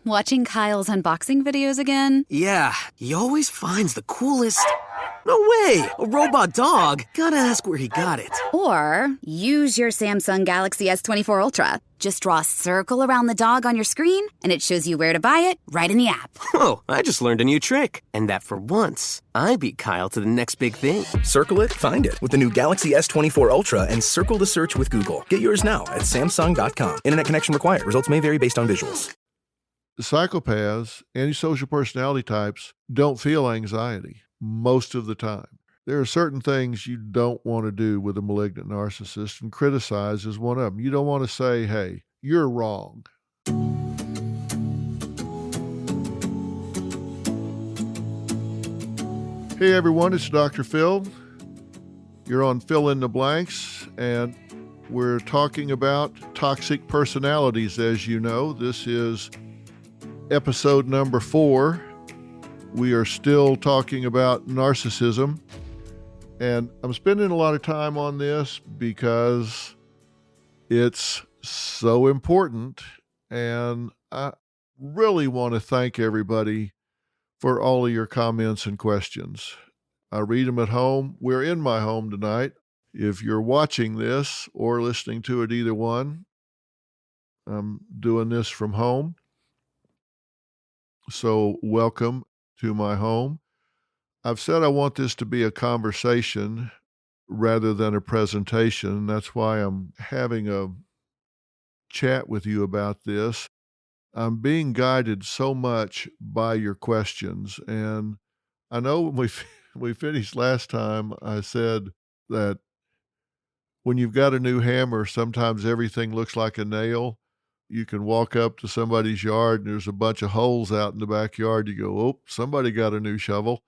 Watching Kyle's unboxing videos again? Yeah, he always finds the coolest... No way! A robot dog? Gotta ask where he got it. Or use your Samsung Galaxy S24 Ultra. Just draw a circle around the dog on your screen, and it shows you where to buy it right in the app. Whoa, I just learned a new trick. And that for once, I beat Kyle to the next big thing. Circle it, find it with the new Galaxy S24 Ultra and circle the search with Google. Get yours now at Samsung.com. Internet connection required. Results may vary based on visuals. Psychopaths, antisocial personality types, don't feel anxiety most of the time. There are certain things you don't want to do with a malignant narcissist, and criticize is one of them. You don't want to say, hey, you're wrong. Hey everyone, it's Dr. Phil. You're on Fill in the Blanks, and we're talking about toxic personalities, as you know. This is episode number 4. We are still talking about narcissism, and I'm spending a lot of time on this because it's so important, and I really want to thank everybody for all of your comments and questions. I read them at home. We're in my home tonight. If you're watching this or listening to it, either one, I'm doing this from home. So welcome to my home. I've said I want this to be a conversation rather than a presentation. That's why I'm having a chat with you about this. I'm being guided so much by your questions. And I know when we finished last time, I said that when you've got a new hammer, sometimes everything looks like a nail. You can walk up to somebody's yard and there's a bunch of holes out in the backyard. You go, oh, somebody got a new shovel.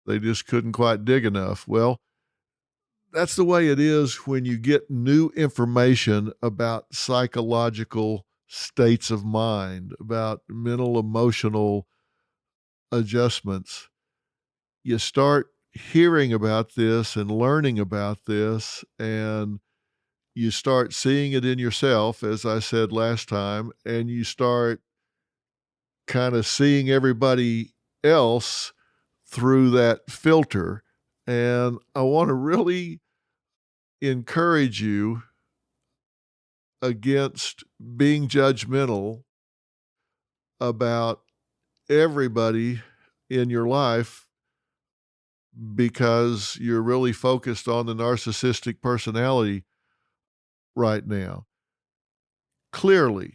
They just couldn't quite dig enough. Well, that's the way it is when you get new information about psychological states of mind, about mental, emotional adjustments. You start hearing about this and learning about this, and you start seeing it in yourself, as I said last time, and you start kind of seeing everybody else through that filter. And I want to really encourage you against being judgmental about everybody in your life because you're really focused on the narcissistic personality right now. Clearly,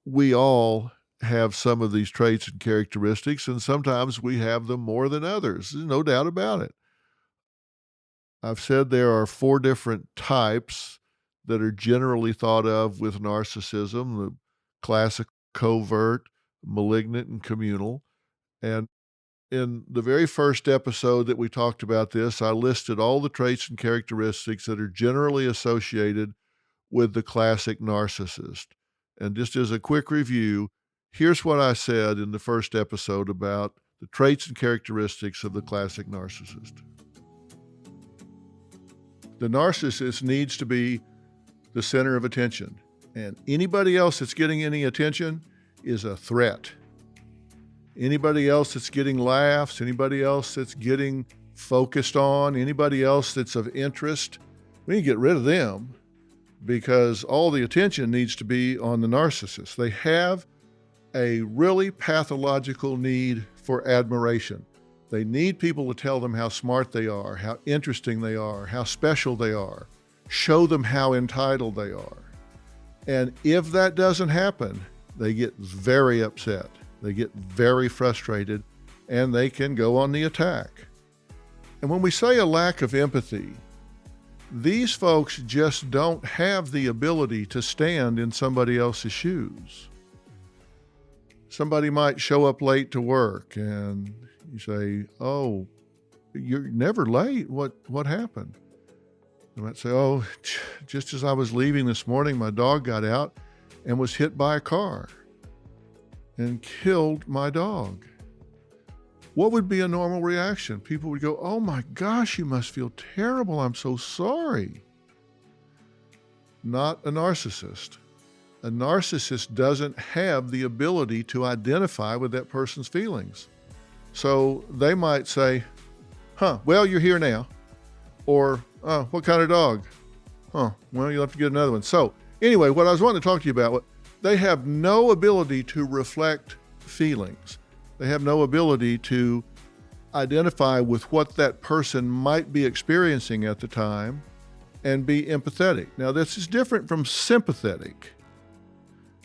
we all have some of these traits and characteristics, and sometimes we have them more than others. There's no doubt about it. I've said there are 4 different types that are generally thought of with narcissism: the classic, covert, malignant, and communal. And in the very first episode that we talked about this, I listed all the traits and characteristics that are generally associated with the classic narcissist. And just as a quick review, here's what I said in the first episode about the traits and characteristics of the classic narcissist. The narcissist needs to be the center of attention, and anybody else that's getting any attention is a threat. Anybody else that's getting laughs, anybody else that's getting focused on, anybody else that's of interest, we need to get rid of them because all the attention needs to be on the narcissist. They have a really pathological need for admiration. They need people to tell them how smart they are, how interesting they are, how special they are, show them how entitled they are. And if that doesn't happen, they get very upset. They get very frustrated, and they can go on the attack. And when we say a lack of empathy, these folks just don't have the ability to stand in somebody else's shoes. Somebody might show up late to work, and you say, oh, you're never late. What happened? They might say, oh, just as I was leaving this morning, my dog got out and was hit by a car and killed my dog. What would be a normal reaction? People would go, oh my gosh, you must feel terrible. I'm so sorry. Not a narcissist. A narcissist doesn't have the ability to identify with that person's feelings. So they might say, well, you're here now. Or, what kind of dog? Well, you'll have to get another one. So anyway, what I was wanting to talk to you about, they have no ability to reflect feelings. They have no ability to identify with what that person might be experiencing at the time and be empathetic. Now, this is different from sympathetic.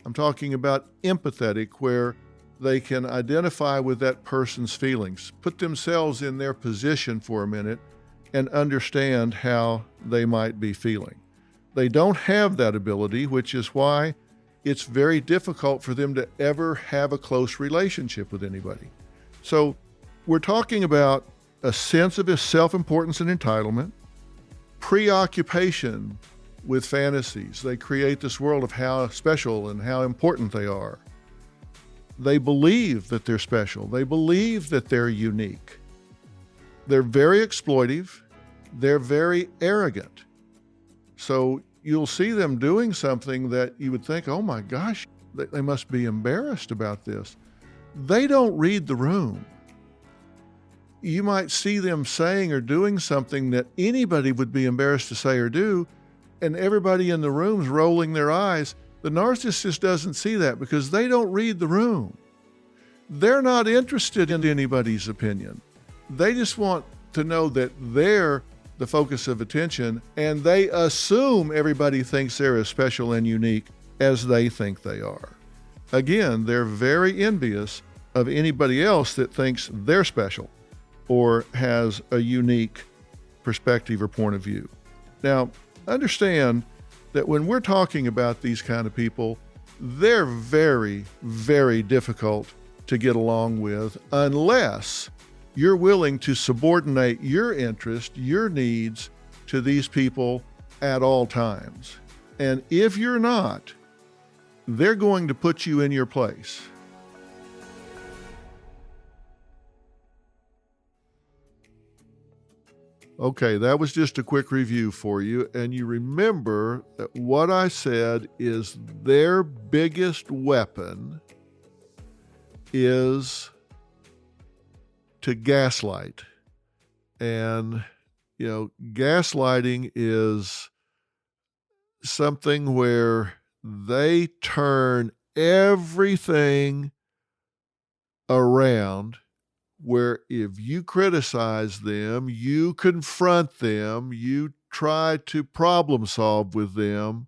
I'm talking about empathetic, where they can identify with that person's feelings, put themselves in their position for a minute, and understand how they might be feeling. They don't have that ability, which is why it's very difficult for them to ever have a close relationship with anybody. So we're talking about a sense of self-importance and entitlement, preoccupation with fantasies. They create this world of how special and how important they are. They believe that they're special. They believe that they're unique. They're very exploitive. They're very arrogant. So you'll see them doing something that you would think, oh my gosh, they must be embarrassed about this. They don't read the room. You might see them saying or doing something that anybody would be embarrassed to say or do, and everybody in the room's rolling their eyes. The narcissist doesn't see that because they don't read the room. They're not interested in anybody's opinion. They just want to know that they're the focus of attention, and they assume everybody thinks they're as special and unique as they think they are. Again, they're very envious of anybody else that thinks they're special or has a unique perspective or point of view. Now, understand that when we're talking about these kind of people, they're very, very difficult to get along with unless you're willing to subordinate your interest, your needs to these people at all times. And if you're not, they're going to put you in your place. Okay, that was just a quick review for you. And you remember that what I said is their biggest weapon is to gaslight. And, gaslighting is something where they turn everything around, where if you criticize them, you confront them, you try to problem solve with them,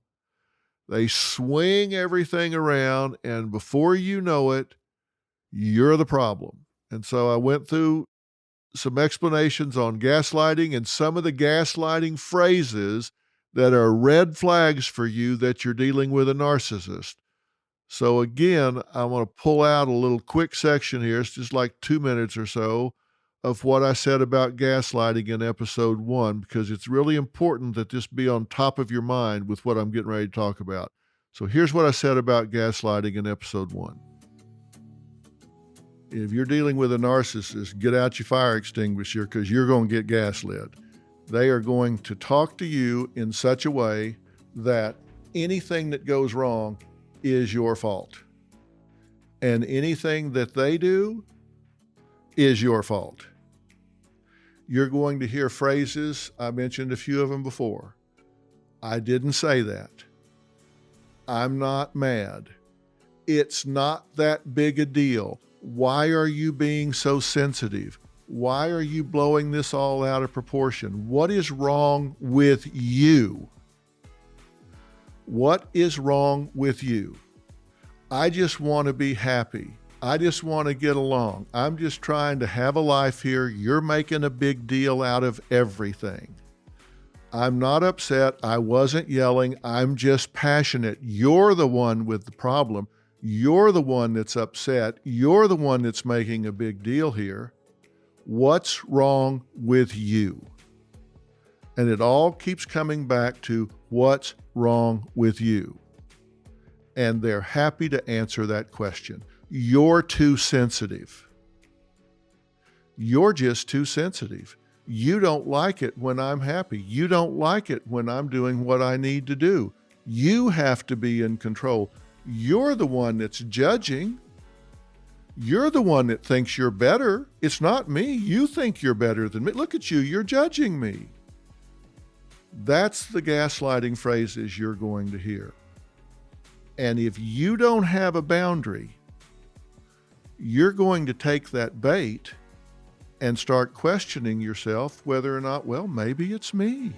they swing everything around, and before you know it, you're the problem. And so I went through some explanations on gaslighting and some of the gaslighting phrases that are red flags for you that you're dealing with a narcissist. So again, I want to pull out a little quick section here. It's just like 2 minutes or so of what I said about gaslighting in episode 1, because it's really important that this be on top of your mind with what I'm getting ready to talk about. So here's what I said about gaslighting in episode 1. If you're dealing with a narcissist, get out your fire extinguisher because you're going to get gaslit. They are going to talk to you in such a way that anything that goes wrong is your fault. And anything that they do is your fault. You're going to hear phrases, I mentioned a few of them before. I didn't say that. I'm not mad. It's not that big a deal. Why are you being so sensitive? Why are you blowing this all out of proportion? What is wrong with you? What is wrong with you? I just want to be happy. I just want to get along. I'm just trying to have a life here. You're making a big deal out of everything. I'm not upset. I wasn't yelling. I'm just passionate. You're the one with the problem. You're the one that's upset. You're the one that's making a big deal here. What's wrong with you? And it all keeps coming back to what's wrong with you. And they're happy to answer that question. You're too sensitive. You're just too sensitive. You don't like it when I'm happy. You don't like it when I'm doing what I need to do. You have to be in control. You're the one that's judging. You're the one that thinks you're better. It's not me. You think you're better than me. Look at you. You're judging me. That's the gaslighting phrases you're going to hear. And if you don't have a boundary, you're going to take that bait and start questioning yourself whether or not, well, maybe it's me.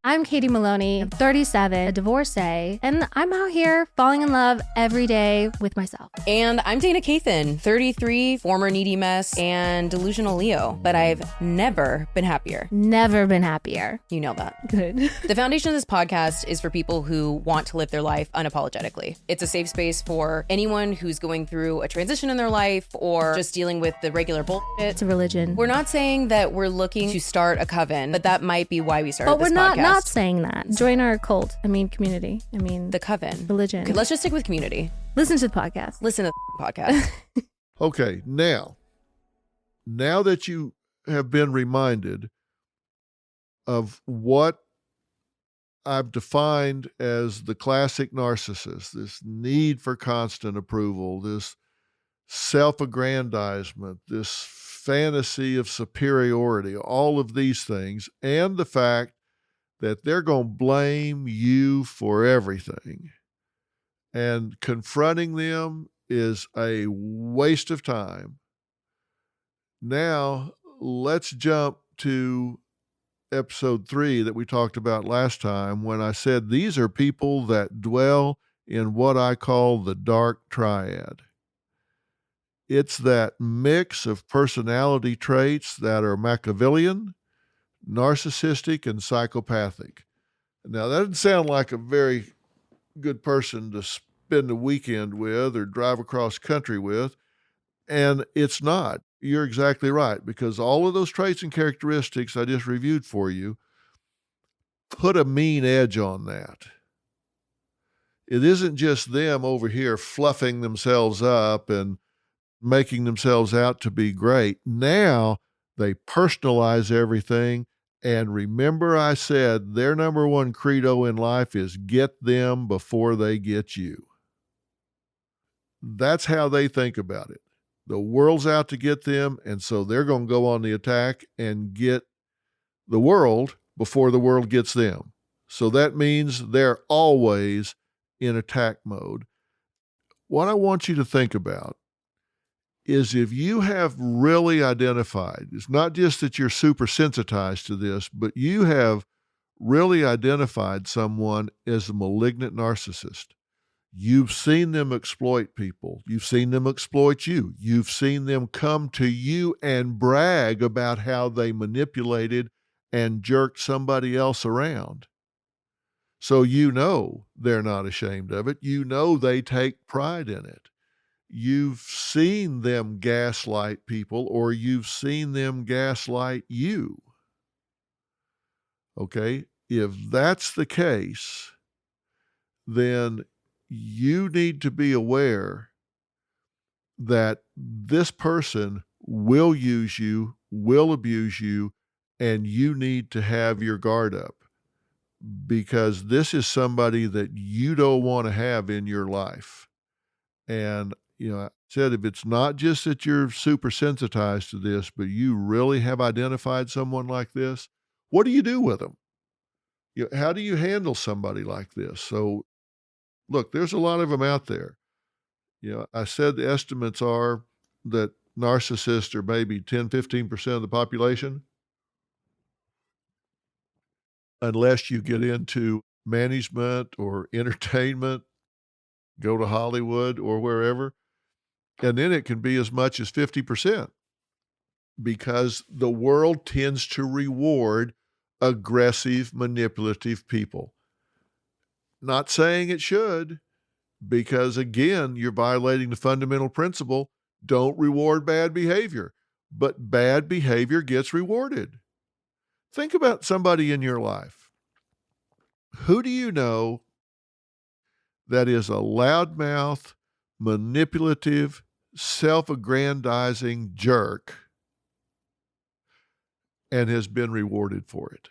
I'm Katie Maloney, I'm 37, a divorcee, and I'm out here falling in love every day with myself. And I'm Dana Cathan, 33, former needy mess, and delusional Leo, but I've never been happier. Never been happier. You know that. Good. The foundation of this podcast is for people who want to live their life unapologetically. It's a safe space for anyone who's going through a transition in their life or just dealing with the regular bullshit. It's a religion. We're not saying that we're looking to start a coven, but that might be why we started this podcast. But we're not saying that. Join our cult. Community. The coven. Religion. Okay, let's just stick with community. Listen to the podcast. Listen to the podcast. Okay, now that you have been reminded of what I've defined as the classic narcissist, this need for constant approval, this self-aggrandizement, this fantasy of superiority, all of these things, and the fact that they're going to blame you for everything. And confronting them is a waste of time. Now, let's jump to episode 3 that we talked about last time when I said these are people that dwell in what I call the dark triad. It's that mix of personality traits that are Machiavellian, narcissistic, and psychopathic. Now, that doesn't sound like a very good person to spend a weekend with or drive across country with, and it's not. You're exactly right, because all of those traits and characteristics I just reviewed for you put a mean edge on that. It isn't just them over here fluffing themselves up and making themselves out to be great. Now they personalize everything. And remember, I said their number one credo in life is get them before they get you. That's how they think about it. The world's out to get them, and so they're going to go on the attack and get the world before the world gets them. So that means they're always in attack mode. What I want you to think about is if you have really identified, it's not just that you're super sensitized to this, but you have really identified someone as a malignant narcissist. You've seen them exploit people. You've seen them exploit you. You've seen them come to you and brag about how they manipulated and jerked somebody else around. So you know they're not ashamed of it. You know they take pride in it. You've seen them gaslight people, or you've seen them gaslight you. Okay? If that's the case, then you need to be aware that this person will use you, will abuse you, and you need to have your guard up, because this is somebody that you don't want to have in your life. And I said, if it's not just that you're super sensitized to this, but you really have identified someone like this, what do you do with them? How do you handle somebody like this? So, look, there's a lot of them out there. I said the estimates are that narcissists are maybe 10, 15% of the population. Unless you get into management or entertainment, go to Hollywood or wherever. And then it can be as much as 50%, because the world tends to reward aggressive, manipulative people. Not saying it should, because again, you're violating the fundamental principle, don't reward bad behavior, but bad behavior gets rewarded. Think about somebody in your life. Who do you know that is a loudmouth, manipulative, self-aggrandizing jerk and has been rewarded for it?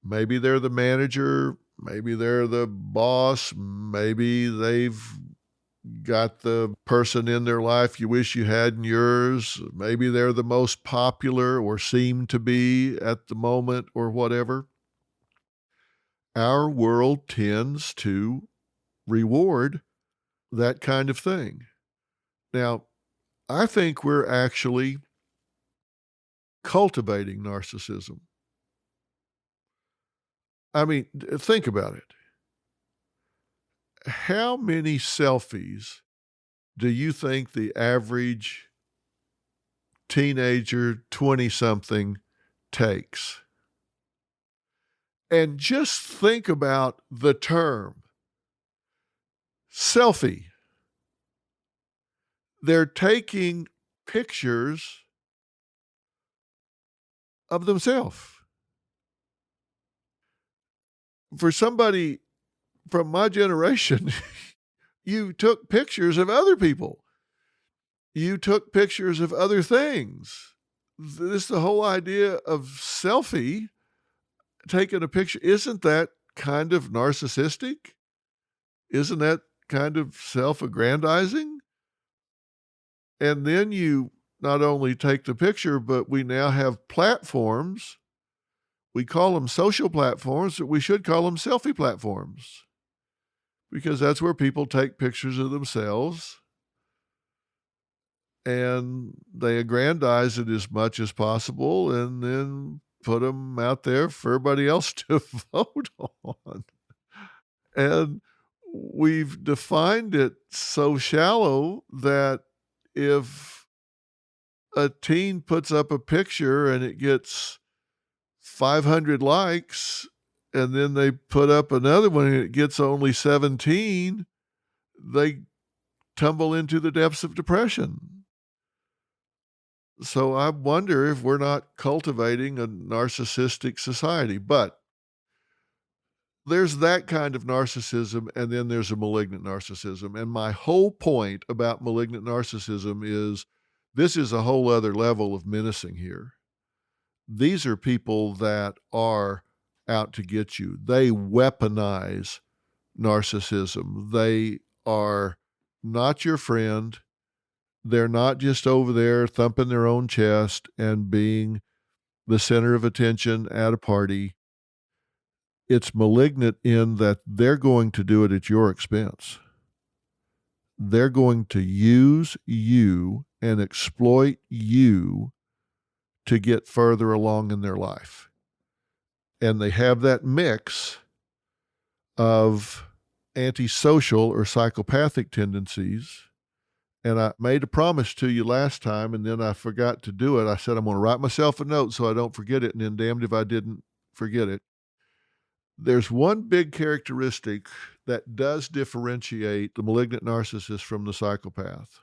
Maybe they're the manager, maybe they're the boss, maybe they've got the person in their life you wish you had in yours, maybe they're the most popular or seem to be at the moment or whatever. Our world tends to reward that kind of thing. Now, I think we're actually cultivating narcissism. I mean, think about it. How many selfies do you think the average teenager, 20-something, takes? And just think about the term selfie. They're taking pictures of themselves. For somebody from my generation, you took pictures of other people. You took pictures of other things. This the whole idea of selfie, taking a picture. Isn't that kind of narcissistic? Isn't that kind of self-aggrandizing? And then you not only take the picture, but we now have platforms. We call them social platforms, but we should call them selfie platforms, because that's where people take pictures of themselves and they aggrandize it as much as possible and then put them out there for everybody else to vote on. And we've defined it so shallow that if a teen puts up a picture and it gets 500 likes, and then they put up another one and it gets only 17, they tumble into the depths of depression. So I wonder if we're not cultivating a narcissistic society. But there's that kind of narcissism, and then there's a malignant narcissism. And my whole point about malignant narcissism is this is a whole other level of menacing here. These are people that are out to get you. They weaponize narcissism. They are not your friend. They're not just over there thumping their own chest and being the center of attention at a party. It's malignant in that they're going to do it at your expense. They're going to use you and exploit you to get further along in their life. And they have that mix of antisocial or psychopathic tendencies. And I made a promise to you last time, and then I forgot to do it. I said I'm going to write myself a note so I don't forget it, and then damned if I didn't forget it. There's one big characteristic that does differentiate the malignant narcissist from the psychopath,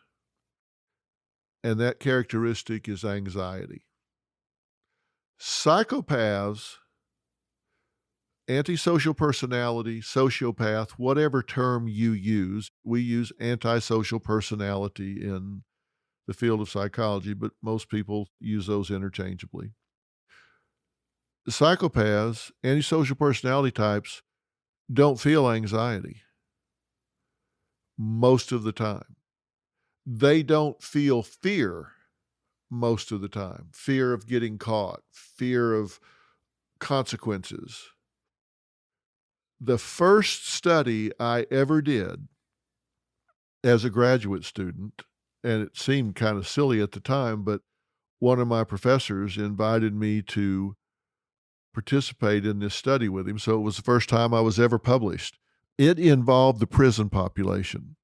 and that characteristic is anxiety. Psychopaths, antisocial personality, sociopath, whatever term you use, we use antisocial personality in the field of psychology, but most people use those interchangeably. Psychopaths, antisocial personality types, don't feel anxiety most of the time. They don't feel fear most of the time. Fear of getting caught, fear of consequences. The first study I ever did as a graduate student, and it seemed kind of silly at the time, but one of my professors invited me to participate in this study with him. So it was the first time I was ever published. It involved the prison population.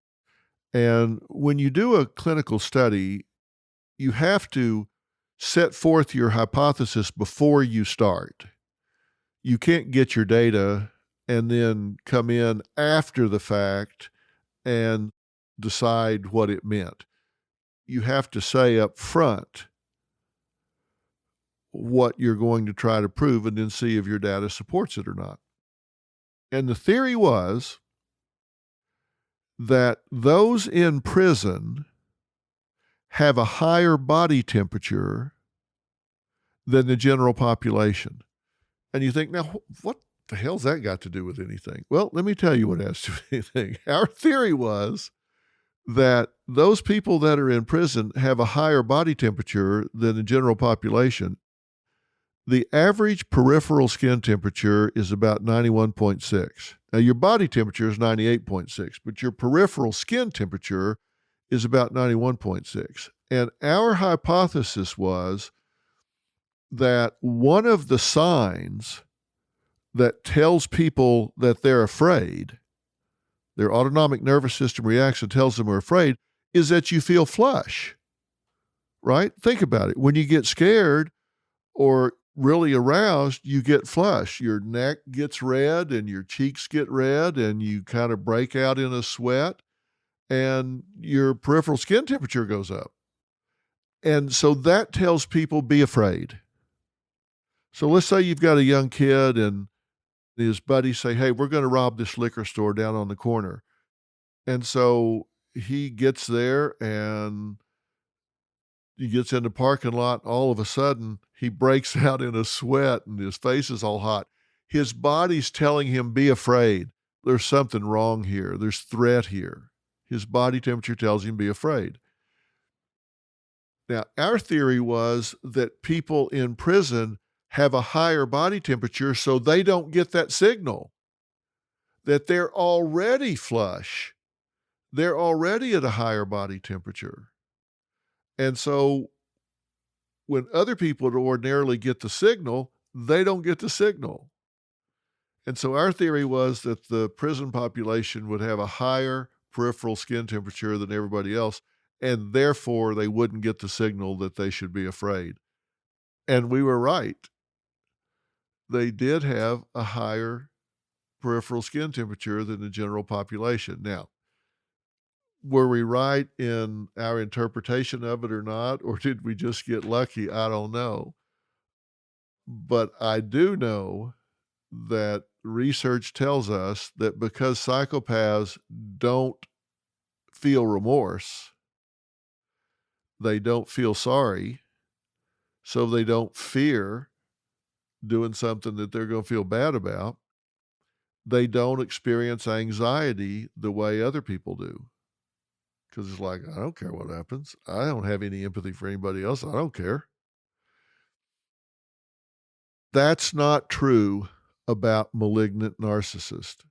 And when you do a clinical study, you have to set forth your hypothesis before you start. You can't get your data and then come in after the fact and decide what it meant. You have to say up front what you're going to try to prove and then see if your data supports it or not. And the theory was that those in prison have a higher body temperature than the general population. And you think, now, what the hell's that got to do with anything? Well, let me tell you what has to do with anything. Our theory was that those people that are in prison have a higher body temperature than the general population. The average peripheral skin temperature is about 91.6. Now, your body temperature is 98.6, but your peripheral skin temperature is about 91.6. And our hypothesis was that one of the signs that tells people that they're afraid, their autonomic nervous system reaction tells them they're afraid, is that you feel flush, right? Think about it. When you get scared or really aroused, you get flush. Your neck gets red and your cheeks get red and you kind of break out in a sweat and your peripheral skin temperature goes up. And so that tells people be afraid. So let's say you've got a young kid and his buddies say, hey, we're going to rob this liquor store down on the corner. And so he gets there and he gets in the parking lot. All of a sudden, he breaks out in a sweat and his face is all hot. His body's telling him, be afraid. There's something wrong here. There's threat here. His body temperature tells him, be afraid. Now, our theory was that people in prison have a higher body temperature so they don't get that signal that they're already flush. They're already at a higher body temperature. And so when other people would ordinarily get the signal, they don't get the signal. And so our theory was that the prison population would have a higher peripheral skin temperature than everybody else, and therefore they wouldn't get the signal that they should be afraid. And we were right. They did have a higher peripheral skin temperature than the general population. Now, were we right in our interpretation of it or not, or did we just get lucky? I don't know. But I do know that research tells us that because psychopaths don't feel remorse, they don't feel sorry, so they don't fear doing something that they're going to feel bad about. They don't experience anxiety the way other people do. Because it's like, I don't care what happens. I don't have any empathy for anybody else. I don't care. That's not true about malignant narcissists.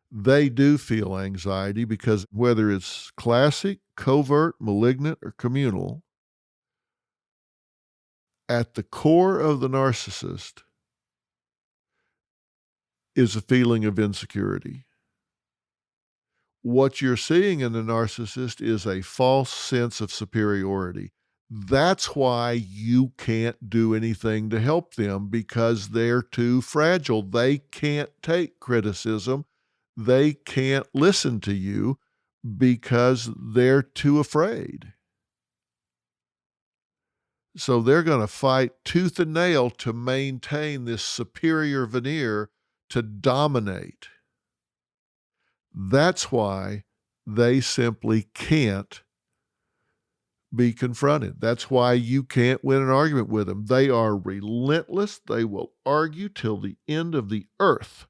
They do feel anxiety because whether it's classic, covert, malignant, or communal, at the core of the narcissist is a feeling of insecurity. What you're seeing in the narcissist is a false sense of superiority. That's why you can't do anything to help them, because they're too fragile. They can't take criticism. They can't listen to you because they're too afraid. So they're going to fight tooth and nail to maintain this superior veneer to dominate. That's why they simply can't be confronted. That's why you can't win an argument with them. They are relentless. They will argue till the end of the earth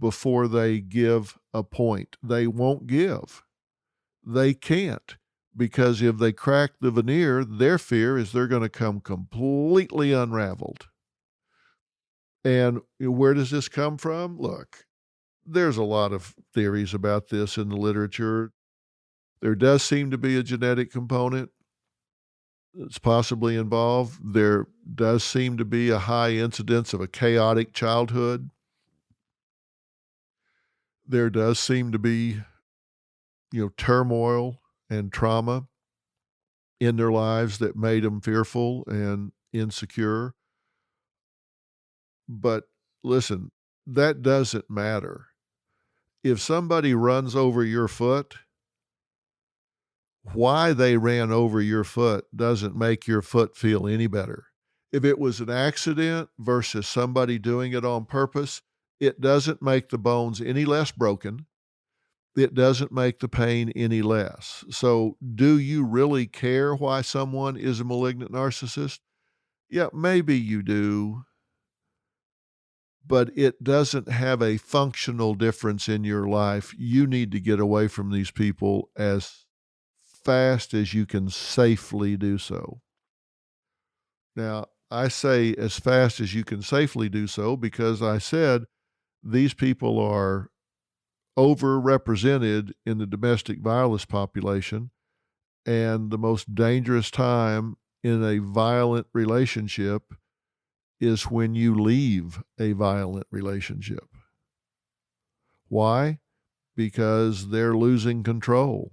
before they give a point. They won't give. They can't, because if they crack the veneer, their fear is they're going to come completely unraveled. And where does this come from? Look, there's a lot of theories about this in the literature. There does seem to be a genetic component that's possibly involved. There does seem to be a high incidence of a chaotic childhood. There does seem to be, turmoil and trauma in their lives that made them fearful and insecure. But listen, that doesn't matter. If somebody runs over your foot, why they ran over your foot doesn't make your foot feel any better. If it was an accident versus somebody doing it on purpose, it doesn't make the bones any less broken. It doesn't make the pain any less. So do you really care why someone is a malignant narcissist? Yeah, maybe you do. but it doesn't have a functional difference in your life, you need to get away from these people as fast as you can safely do so. Now, I say as fast as you can safely do so because I said these people are overrepresented in the domestic violence population, and the most dangerous time in a violent relationship is when you leave a violent relationship. Why? Because they're losing control.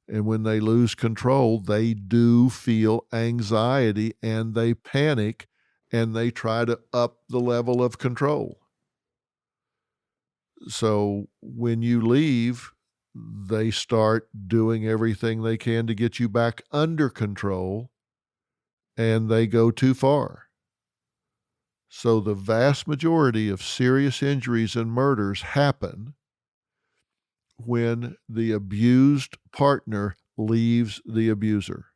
And when they lose control, they do feel anxiety and they panic and they try to up the level of control. So when you leave, they start doing everything they can to get you back under control, and they go too far. So the vast majority of serious injuries and murders happen when the abused partner leaves the abuser.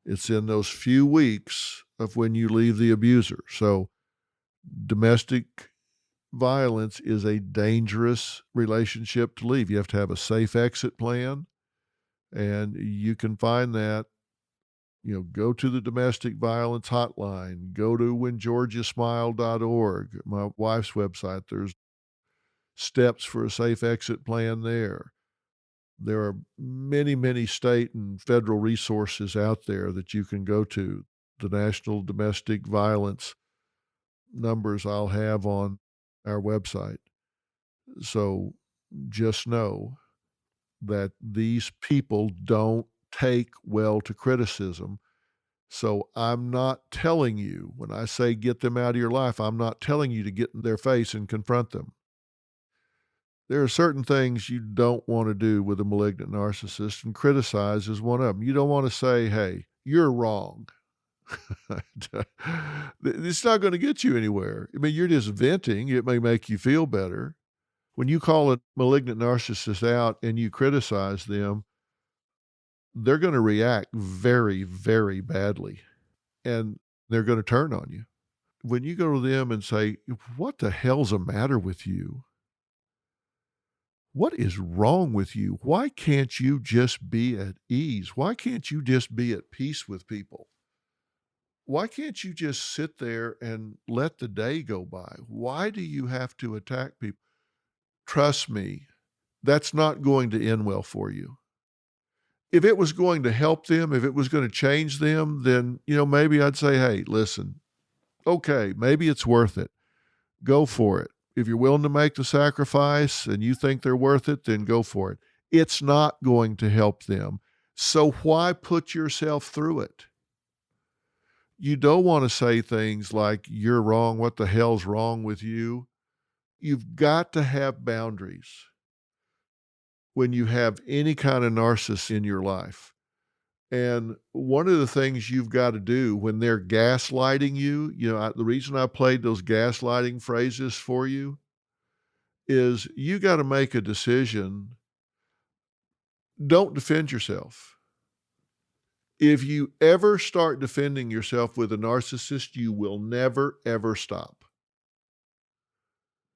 It's in those few weeks of when you leave the abuser. So domestic violence is a dangerous relationship to leave. You have to have a safe exit plan, and you can find that. Go to the domestic violence hotline, go to whengeorgiasmile.org, my wife's website. There's steps for a safe exit plan there. There are many, many state and federal resources out there that you can go to. The National Domestic Violence numbers I'll have on our website. So just know that these people don't take well to criticism. So I'm not telling you, when I say get them out of your life, I'm not telling you to get in their face and confront them. There are certain things you don't want to do with a malignant narcissist, and criticize is one of them. You don't want to say, hey, you're wrong. It's not going to get you anywhere. I mean, you're just venting. It may make you feel better. When you call a malignant narcissist out and you criticize them, they're going to react very, very badly, and they're going to turn on you. When you go to them and say, what the hell's the matter with you? What is wrong with you? Why can't you just be at ease? Why can't you just be at peace with people? Why can't you just sit there and let the day go by? Why do you have to attack people? Trust me, that's not going to end well for you. If it was going to help them, if it was going to change them, then, maybe I'd say, hey, listen, okay, maybe it's worth it. Go for it. If you're willing to make the sacrifice and you think they're worth it, then go for it. It's not going to help them. So why put yourself through it? You don't want to say things like, you're wrong, what the hell's wrong with you? You've got to have boundaries when you have any kind of narcissist in your life. And one of the things you've got to do when they're gaslighting you, the reason I played those gaslighting phrases for you is you got to make a decision. Don't defend yourself. If you ever start defending yourself with a narcissist, you will never, ever stop.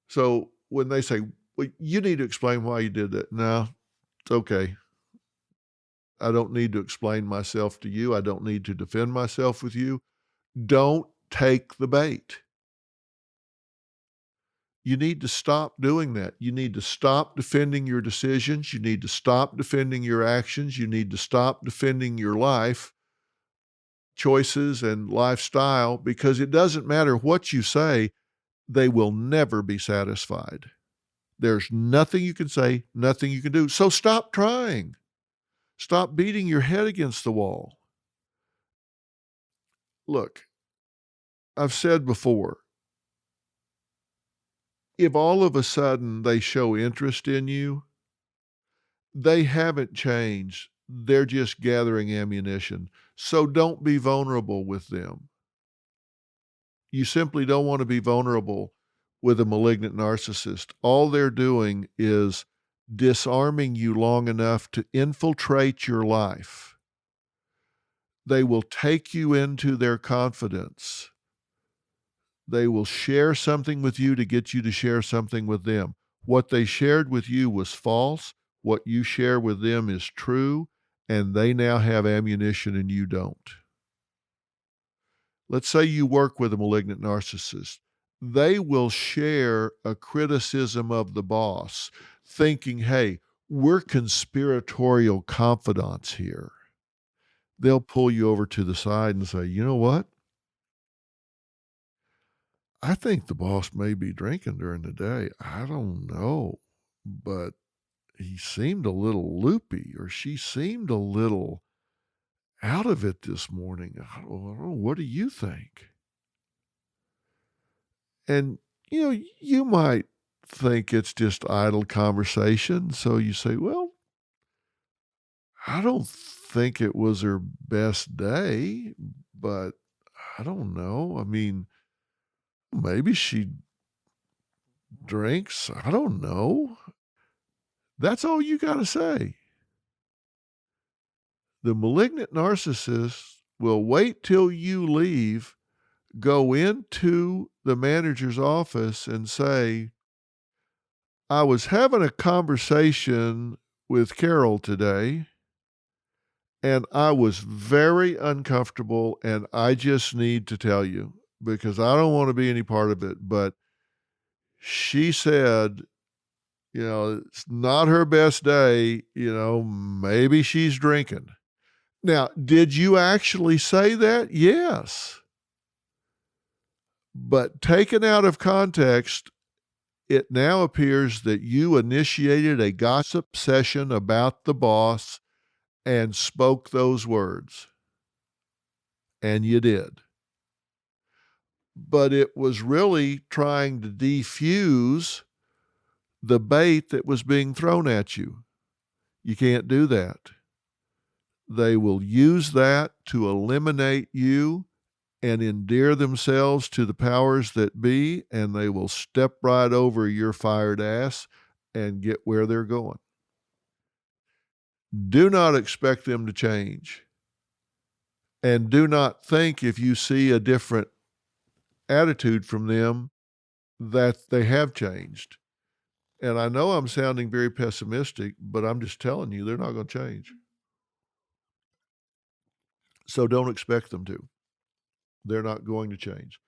So when they say, well, you need to explain why you did that. No, it's okay. I don't need to explain myself to you. I don't need to defend myself with you. Don't take the bait. You need to stop doing that. You need to stop defending your decisions. You need to stop defending your actions. You need to stop defending your life choices and lifestyle, because it doesn't matter what you say, they will never be satisfied. There's nothing you can say, nothing you can do. So stop trying. Stop beating your head against the wall. Look, I've said before, if all of a sudden they show interest in you, they haven't changed. They're just gathering ammunition. So don't be vulnerable with them. You simply don't want to be vulnerable with a malignant narcissist. All they're doing is disarming you long enough to infiltrate your life. They will take you into their confidence. They will share something with you to get you to share something with them. What they shared with you was false. What you share with them is true, and they now have ammunition and you don't. Let's say you work with a malignant narcissist. They will share a criticism of the boss, thinking, hey, we're conspiratorial confidants here. They'll pull you over to the side and say, you know what? I think the boss may be drinking during the day. I don't know, but he seemed a little loopy, or she seemed a little out of it this morning. I don't know. What do you think? And, you might think it's just idle conversation. So you say, well, I don't think it was her best day, but I don't know. I mean, maybe she drinks. I don't know. That's all you got to say. The malignant narcissist will wait till you leave, go into the manager's office and say, I was having a conversation with Carol today, and I was very uncomfortable, and I just need to tell you because I don't want to be any part of it. But she said, it's not her best day. Maybe she's drinking. Now, did you actually say that? Yes. But taken out of context, it now appears that you initiated a gossip session about the boss and spoke those words. And you did. But it was really trying to defuse the bait that was being thrown at you. You can't do that. They will use that to eliminate you and endear themselves to the powers that be, and they will step right over your fired ass and get where they're going. Do not expect them to change. And do not think if you see a different attitude from them that they have changed. And I know I'm sounding very pessimistic, but I'm just telling you, they're not going to change. So don't expect them to. They're not going to change.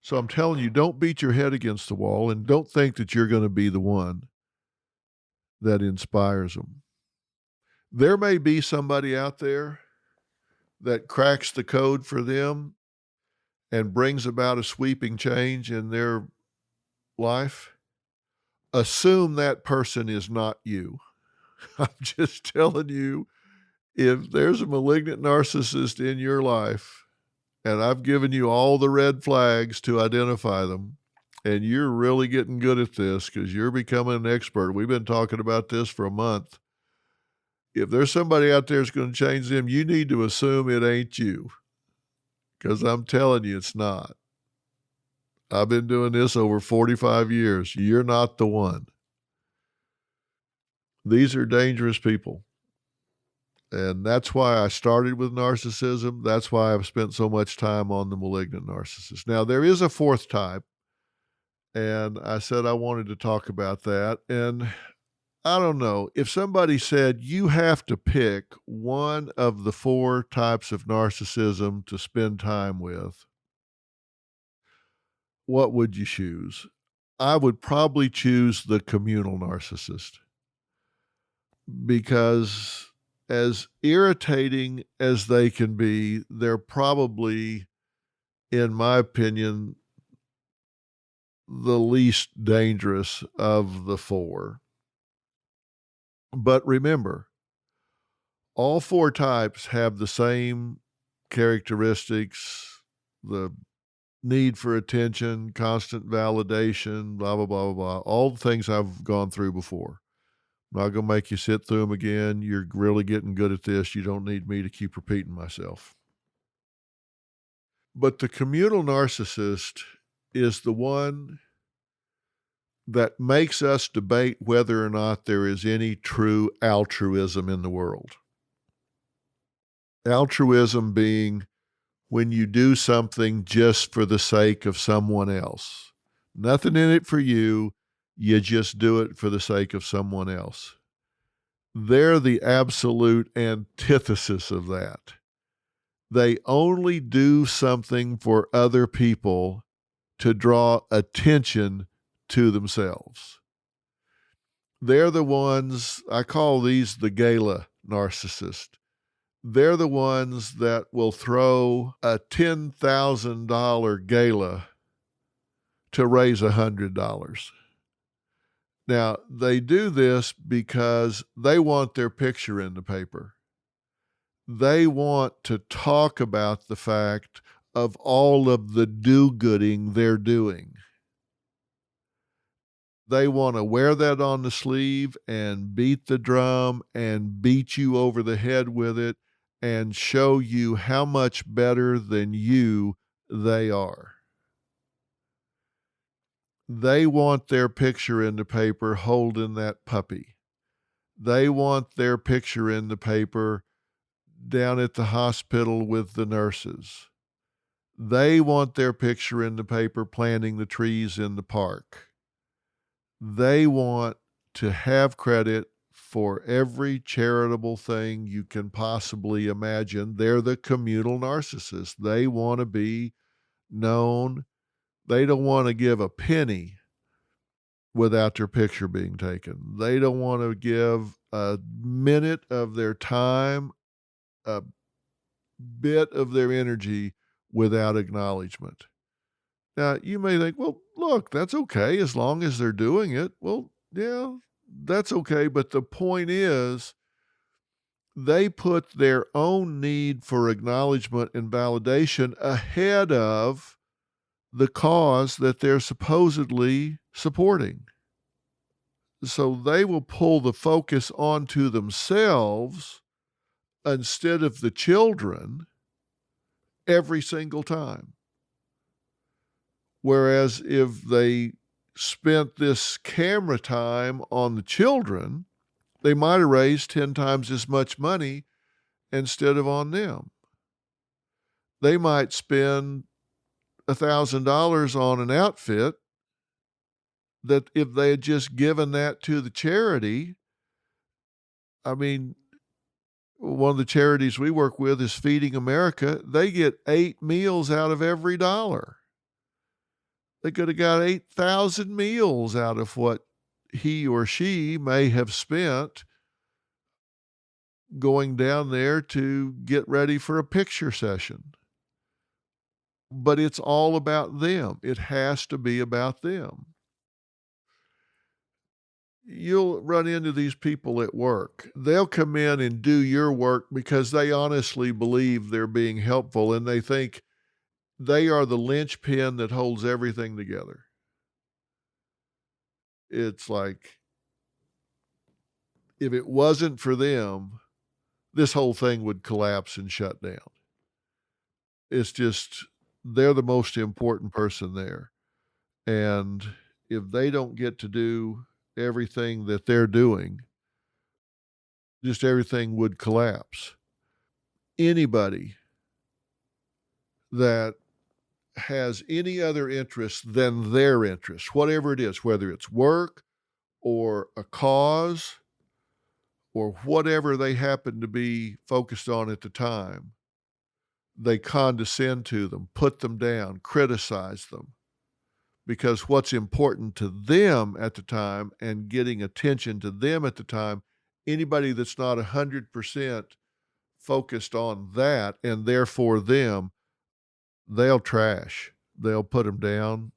So I'm telling you, don't beat your head against the wall and don't think that you're going to be the one that inspires them. There may be somebody out there that cracks the code for them and brings about a sweeping change in their life. Assume that person is not you. I'm just telling you, if there's a malignant narcissist in your life, and I've given you all the red flags to identify them, and you're really getting good at this because you're becoming an expert. We've been talking about this for a month. If there's somebody out there that's going to change them, you need to assume it ain't you, because I'm telling you it's not. I've been doing this over 45 years. You're not the one. These are dangerous people. And that's why I started with narcissism. That's why I've spent so much time on the malignant narcissist. Now, there is a fourth type, and I said I wanted to talk about that. And I don't know, if somebody said you have to pick one of the four types of narcissism to spend time with, what would you choose? I would probably choose the communal narcissist, because as irritating as they can be, they're probably, in my opinion, the least dangerous of the four. But remember, all four types have the same characteristics, the need for attention, constant validation, blah, blah, blah, blah, blah, all the things I've gone through before. I'm not going to make you sit through them again. You're really getting good at this. You don't need me to keep repeating myself. But the communal narcissist is the one that makes us debate whether or not there is any true altruism in the world. Altruism being when you do something just for the sake of someone else. Nothing in it for you. You just do it for the sake of someone else. They're the absolute antithesis of that. They only do something for other people to draw attention to themselves. They're the ones, I call these the gala narcissist. They're the ones that will throw a $10,000 gala to raise $100. Now, they do this because they want their picture in the paper. They want to talk about the fact of all of the do-gooding they're doing. They want to wear that on the sleeve and beat the drum and beat you over the head with it and show you how much better than you they are. They want their picture in the paper holding that puppy. They want their picture in the paper down at the hospital with the nurses. They want their picture in the paper planting the trees in the park. They want to have credit for every charitable thing you can possibly imagine. They're the communal narcissists. They want to be known. They don't want to give a penny without their picture being taken. They don't want to give a minute of their time, a bit of their energy without acknowledgement. Now, you may think, well, look, that's okay as long as they're doing it. Well, yeah, that's okay. But the point is, they put their own need for acknowledgement and validation ahead of the cause that they're supposedly supporting. So they will pull the focus onto themselves instead of the children every single time. Whereas if they spent this camera time on the children, they might have raised 10 times as much money instead of on them. They might spend $1,000 on an outfit that if they had just given that to the charity, I mean, one of the charities we work with is Feeding America. They get 8 meals out of every dollar. They could have got 8,000 meals out of what he or she may have spent going down there to get ready for a picture session. But it's all about them. It has to be about them. You'll run into these people at work. They'll come in and do your work because they honestly believe they're being helpful and they think they are the linchpin that holds everything together. It's like, if it wasn't for them, this whole thing would collapse and shut down. It's just, they're the most important person there. And if they don't get to do everything that they're doing, just everything would collapse. Anybody that has any other interest than their interest, whatever it is, whether it's work or a cause or whatever they happen to be focused on at the time, they condescend to them, put them down, criticize them. Because what's important to them at the time and getting attention to them at the time, anybody that's not 100% focused on that and therefore them, they'll trash. They'll put them down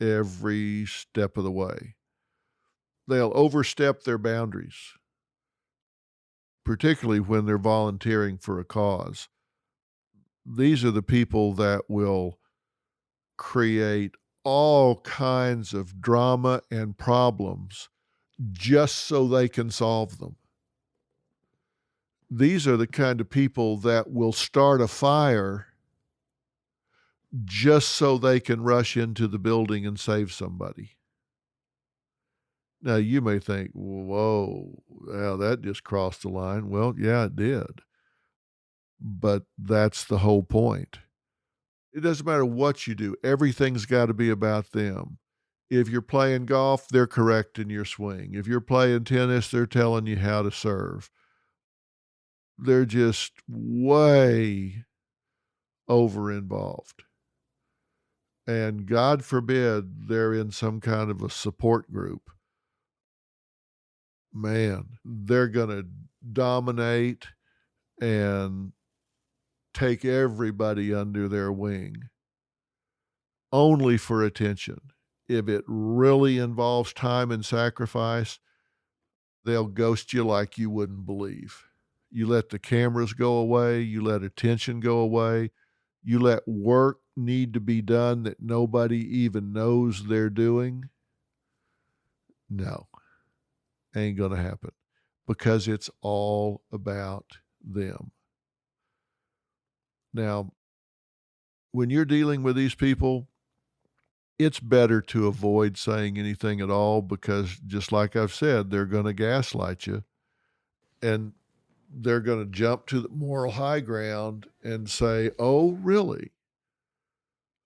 every step of the way. They'll overstep their boundaries, particularly when they're volunteering for a cause. These are the people that will create all kinds of drama and problems just so they can solve them. These are the kind of people that will start a fire just so they can rush into the building and save somebody. Now, you may think, whoa, well, that just crossed the line. Well, yeah, it did. But that's the whole point. It doesn't matter what you do. Everything's got to be about them. If you're playing golf, they're correcting your swing. If you're playing tennis, they're telling you how to serve. They're just way over involved. And God forbid they're in some kind of a support group. Man, they're going to dominate and take everybody under their wing only for attention. If it really involves time and sacrifice, they'll ghost you like you wouldn't believe. You let the cameras go away, you let attention go away, you let work need to be done that nobody even knows they're doing. No, ain't going to happen, because it's all about them. Now, when you're dealing with these people, it's better to avoid saying anything at all, because just like I've said, they're going to gaslight you, and they're going to jump to the moral high ground and say, oh, really?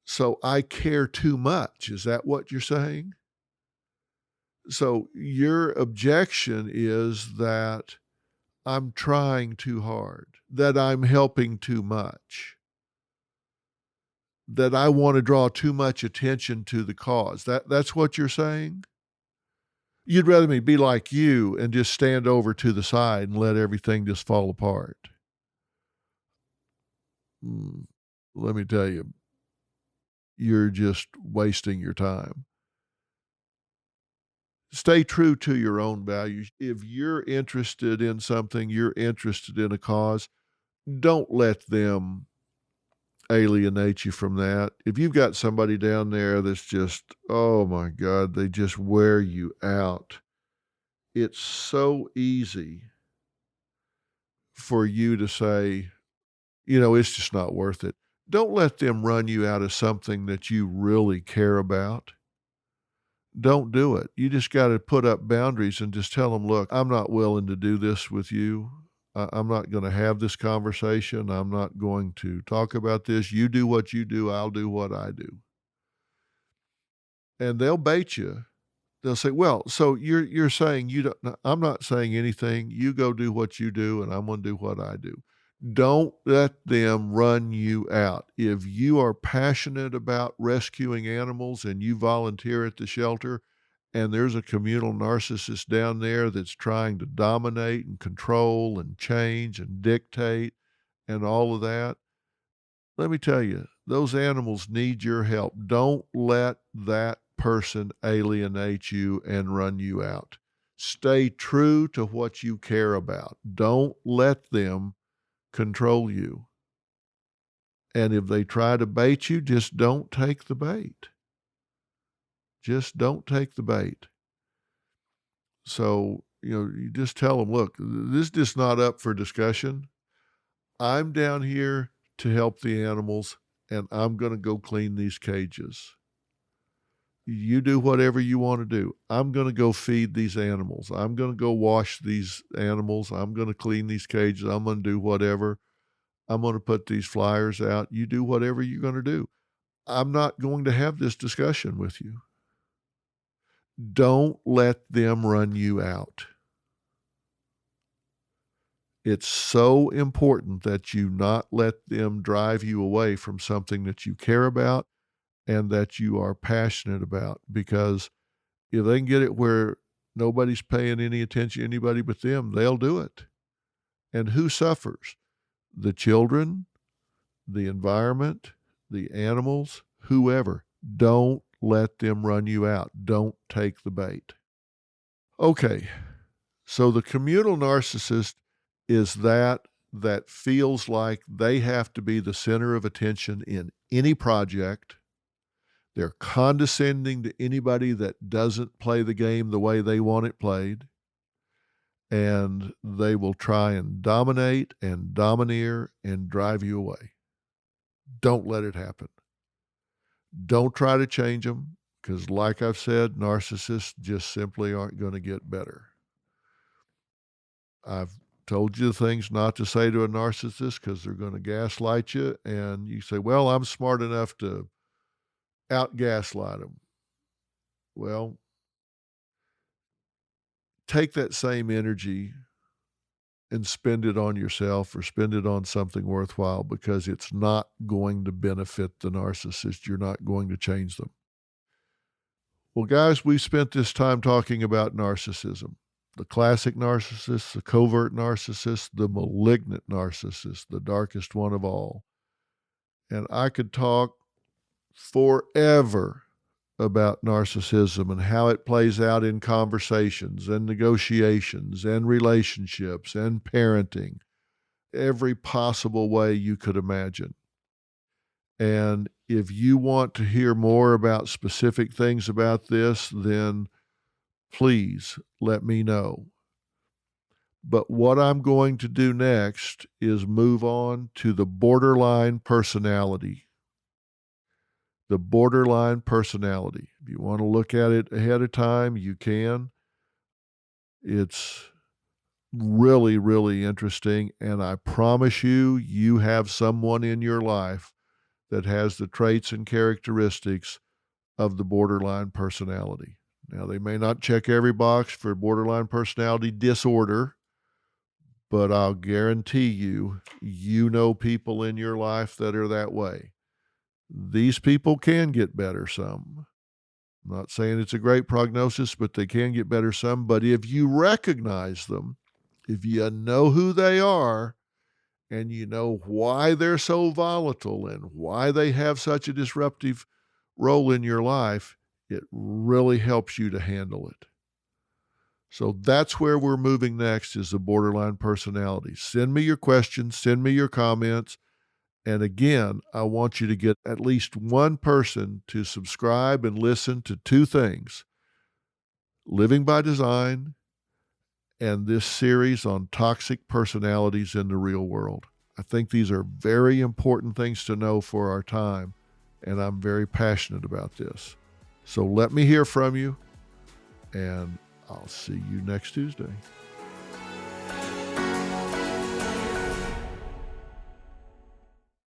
So I care too much. Is that what you're saying? So your objection is that I'm trying too hard, that I'm helping too much, that I want to draw too much attention to the cause. That's what you're saying? You'd rather me be like you and just stand over to the side and let everything just fall apart. Let me tell you, you're just wasting your time. Stay true to your own values. If you're interested in something, you're interested in a cause, don't let them alienate you from that. If you've got somebody down there that's just, oh my God, they just wear you out, it's so easy for you to say, it's just not worth it. Don't let them run you out of something that you really care about. Don't do it. You just got to put up boundaries and just tell them, look, I'm not willing to do this with you. I'm not going to have this conversation. I'm not going to talk about this. You do what you do. I'll do what I do. And they'll bait you. They'll say, well, so you're saying you don't, I'm not saying anything. You go do what you do, and I'm going to do what I do. Don't let them run you out. If you are passionate about rescuing animals and you volunteer at the shelter, and there's a communal narcissist down there that's trying to dominate and control and change and dictate and all of that, let me tell you, those animals need your help. Don't let that person alienate you and run you out. Stay true to what you care about. Don't let them control you. And if they try to bait you, just don't take the bait. Just don't take the bait. So, you just tell them, look, this is just not up for discussion. I'm down here to help the animals, and I'm going to go clean these cages. You do whatever you want to do. I'm going to go feed these animals. I'm going to go wash these animals. I'm going to clean these cages. I'm going to do whatever. I'm going to put these flyers out. You do whatever you're going to do. I'm not going to have this discussion with you. Don't let them run you out. It's so important that you not let them drive you away from something that you care about and that you are passionate about, because if they can get it where nobody's paying any attention to anybody but them, they'll do it. And who suffers? The children, the environment, the animals, whoever. Don't let them run you out. Don't take the bait. Okay, so the communal narcissist is that feels like they have to be the center of attention in any project. They're condescending to anybody that doesn't play the game the way they want it played. And they will try and dominate and domineer and drive you away. Don't let it happen. Don't try to change them, because like I've said, narcissists just simply aren't going to get better. I've told you the things not to say to a narcissist because they're going to gaslight you. And you say, well, I'm smart enough to out-gaslight them. Well, take that same energy and spend it on yourself or spend it on something worthwhile, because it's not going to benefit the narcissist. You're not going to change them. Well, guys, we spent this time talking about narcissism. The classic narcissist, the covert narcissist, the malignant narcissist, the darkest one of all. And I could talk forever about narcissism and how it plays out in conversations and negotiations and relationships and parenting, every possible way you could imagine. And if you want to hear more about specific things about this, then please let me know. But what I'm going to do next is move on to the borderline personality. The borderline personality. If you want to look at it ahead of time, you can. It's really, really interesting. And I promise you, you have someone in your life that has the traits and characteristics of the borderline personality. Now, they may not check every box for borderline personality disorder, but I'll guarantee you, you know people in your life that are that way. These people can get better some. I'm not saying it's a great prognosis, but they can get better some. But if you recognize them, if you know who they are, and you know why they're so volatile and why they have such a disruptive role in your life, it really helps you to handle it. So that's where we're moving next, is the borderline personality. Send me your questions, send me your comments. And again, I want you to get at least one person to subscribe and listen to two things: Living by Design and this series on toxic personalities in the real world. I think these are very important things to know for our time, and I'm very passionate about this. So let me hear from you, and I'll see you next Tuesday.